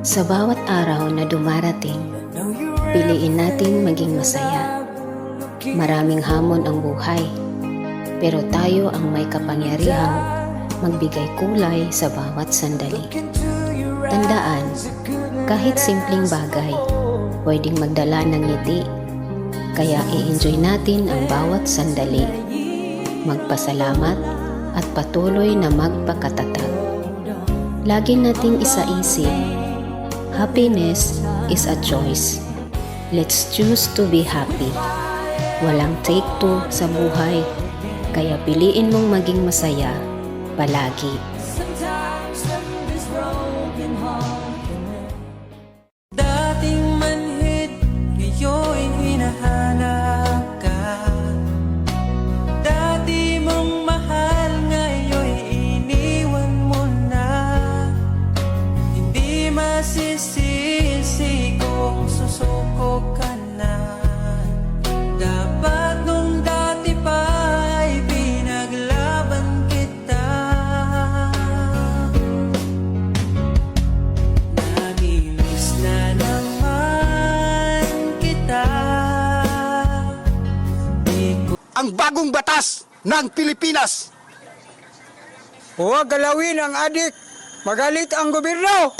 Sa bawat araw na dumarating, piliin natin maging masaya. Maraming hamon ang buhay, pero tayo ang may kapangyarihang magbigay kulay sa bawat sandali. Tandaan, kahit simpleng bagay, pwedeng magdala ng ngiti. Kaya i-enjoy natin ang bawat sandali. Magpasalamat at patuloy na magpakatatag. Lagi nating isaisip, happiness is a choice. Let's choose to be happy. Walang take two sa buhay, kaya piliin mong maging masaya palagi. Dating manhid, ngayon hinahanap ka. Dati mong mahal, ngayon iniwan mo na. Hindi masisisi kung susuko ka na. Dapat nung dati pa ay pinaglaban kita. Namiss na naman kita. Ang bagong batas ng Pilipinas. Huwag galawin ang adik. Magalit ang gobyerno.